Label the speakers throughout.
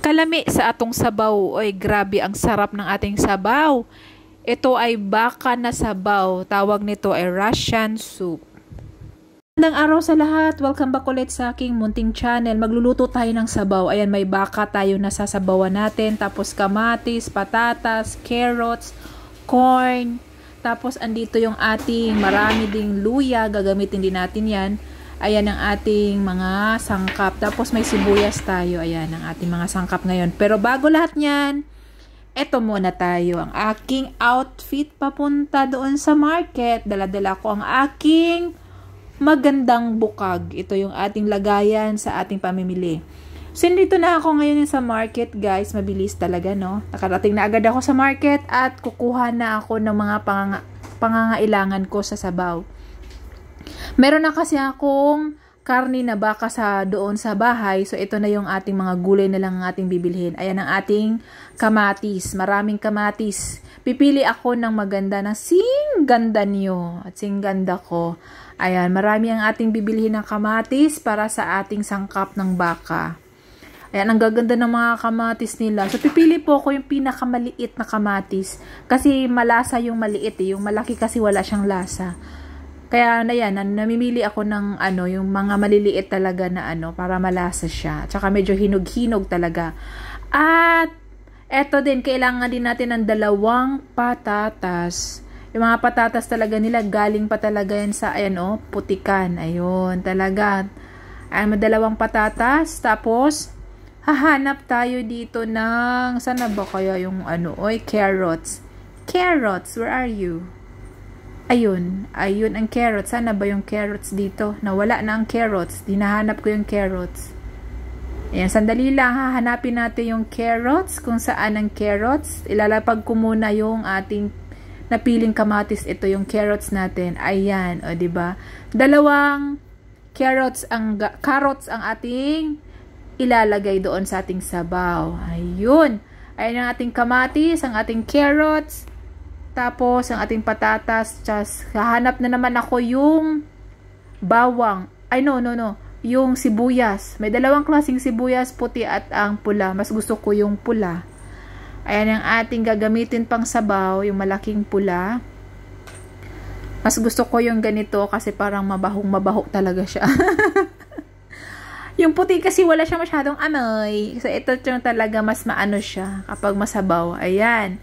Speaker 1: Kalami sa atong sabaw. Oy, grabe ang sarap ng ating sabaw. Ito ay baka na sabaw. Tawag nito ay Russian soup. Magandang araw sa lahat. Welcome back ulit sa aking munting channel. Magluluto tayo ng sabaw. Ayan, may baka tayo na sasabawan natin. Tapos kamatis, patatas, carrots, corn. Tapos andito yung ating marami ding luya. Gagamitin din natin yan. Ayan ang ating mga sangkap. Tapos may sibuyas tayo. Ayan ang ating mga sangkap ngayon. Pero bago lahat yan, eto muna tayo. Ang aking outfit papunta doon sa market. Dala-dala ko ang aking magandang bukag. Ito yung ating lagayan sa ating pamimili. So, dito na ako ngayon sa market, guys. Mabilis talaga, no? Nakarating na agad ako sa market at kukuha na ako ng mga pangangailangan ko sa sabaw. Meron na kasi akong karni na baka doon sa bahay. So, ito na yung ating mga gulay na lang ang ating bibilhin. Ayan ang ating kamatis. Maraming kamatis. Pipili ako ng maganda na ganda nyo at ganda ko. Ayan, marami ang ating bibilhin ng kamatis para sa ating sangkap ng baka. Ayan, ang gaganda ng mga kamatis nila. So, pipili po ako yung pinakamaliit na kamatis. Kasi malasa yung maliit eh. Yung malaki kasi wala siyang lasa. Kaya na yan, namimili ako ng yung mga maliliit talaga na para malasa siya. Tsaka medyo hinog-hinog talaga. At eto din, kailangan din natin ng 2 patatas. Yung mga patatas talaga nila, galing pa talaga yan sa, putikan. Ayun, talaga. Ayan, 2 patatas. Tapos, hahanap tayo dito ng, sana ba kaya yung carrots. Carrots, where are you? Ayun ang carrots. Sana ba yung carrots dito? Nawala na ang carrots. Dinahanap ko yung carrots. Ayan, sandali lang. Hahanapin natin yung carrots. Kung saan ang carrots. Ilalapag ko muna yung ating napiling kamatis. Ito yung carrots natin. Ayan, o diba? 2 carrots ang ating ilalagay doon sa ating sabaw. Ayun. Ayan ang ating kamatis, ang ating carrots. Tapos, ang ating patatas. Just, hahanap na naman ako yung bawang. Ay, no. Yung sibuyas. May 2 klaseng sibuyas, puti at ang pula. Mas gusto ko yung pula. Ayan ang ating gagamitin pang sabaw, yung malaking pula. Mas gusto ko yung ganito kasi parang mabaho talaga siya. Yung puti kasi wala siya masyadong amoy. So, ito yung talaga mas maano siya kapag masabaw. Ayan.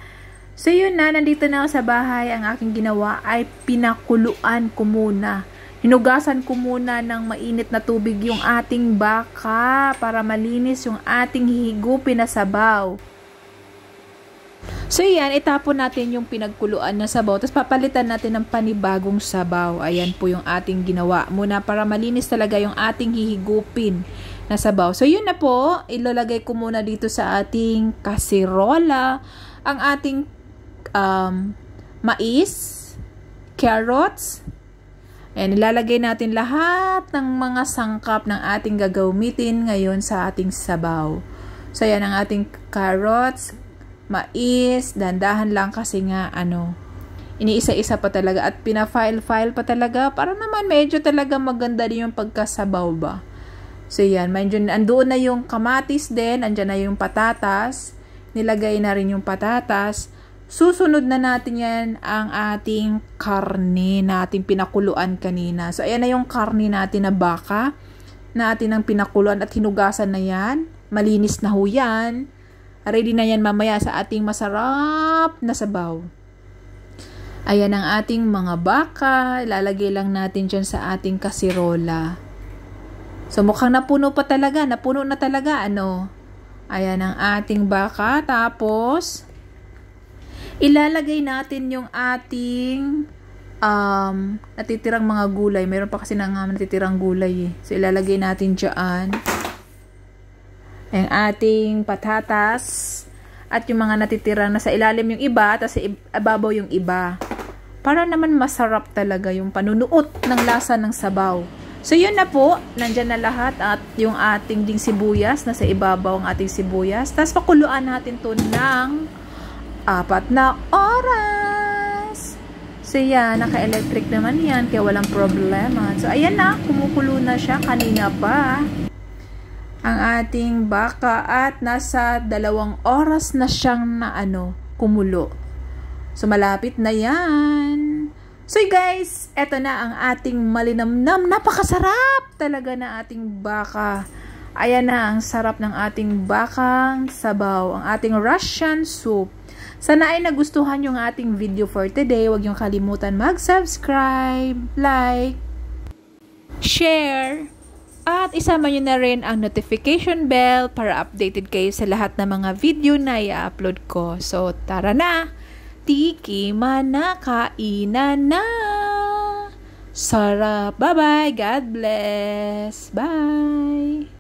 Speaker 1: So, yun na. Nandito na ako sa bahay. Ang aking ginawa ay pinakuluan ko muna. Hinugasan ko muna ng mainit na tubig yung ating baka para malinis yung ating hihigupin na sabaw. So, yan. Itapon natin yung pinagkuluan na sabaw. Tapos, papalitan natin ng panibagong sabaw. Ayan po yung ating ginawa muna para malinis talaga yung ating hihigupin na sabaw. So, yun na po. Ilalagay ko muna dito sa ating kasirola ang ating mais, carrots. Ayan, ilalagay natin lahat ng mga sangkap ng ating gagamitin ngayon sa ating sabaw. So, yan ang ating carrots, mais, dandahan lang kasi nga, iniisa-isa pa talaga at pina-file pa talaga para naman medyo talaga maganda din yung pagkasabaw ba. So, yan, andoon na yung kamatis din, andyan na yung patatas, nilagay na rin yung patatas. Susunod na natin yan ang ating karne na ating pinakuluan kanina. So, ayan na yung karne natin na baka na atin ang pinakuluan at hinugasan na yan. Malinis na ho yan. Ready na yan mamaya sa ating masarap na sabaw. Ayan ang ating mga baka. Ilalagay lang natin dyan sa ating kasirola. So, mukhang napuno pa talaga. Napuno na talaga, Ayan ang ating baka. Tapos, ilalagay natin yung ating natitirang mga gulay. Meron pa kasi natitirang gulay eh. So, ilalagay natin dyan ang ating patatas at yung mga natitirang nasa ilalim yung iba, tapos sa ibabaw yung iba. Para naman masarap talaga yung panunuot ng lasa ng sabaw. So, yun na po. Nandyan na lahat at yung ating ding sibuyas. Nasa ibabaw ang ating sibuyas. Tapos, pakuluan natin to ng 4 na oras. So, yan. Naka-electric naman yan. Kaya walang problema. So, ayan na. Kumukulo na siya. Kanina pa. ang ating baka at nasa 2 oras na siyang kumulo. So malapit na yan. So guys, eto na ang ating malinamnam, napakasarap talaga na ating baka. Ayan na ang sarap ng ating bakang sabaw, ang ating Russian soup. Sana ay nagustuhan yung ating video for today. Huwag yung kalimutan mag-subscribe, like, share, at isama nyo na rin ang notification bell para updated kayo sa lahat ng mga video na i-upload ko. So, tara na! Tikiman na, kainan na! Sarap! Bye-bye! God bless! Bye!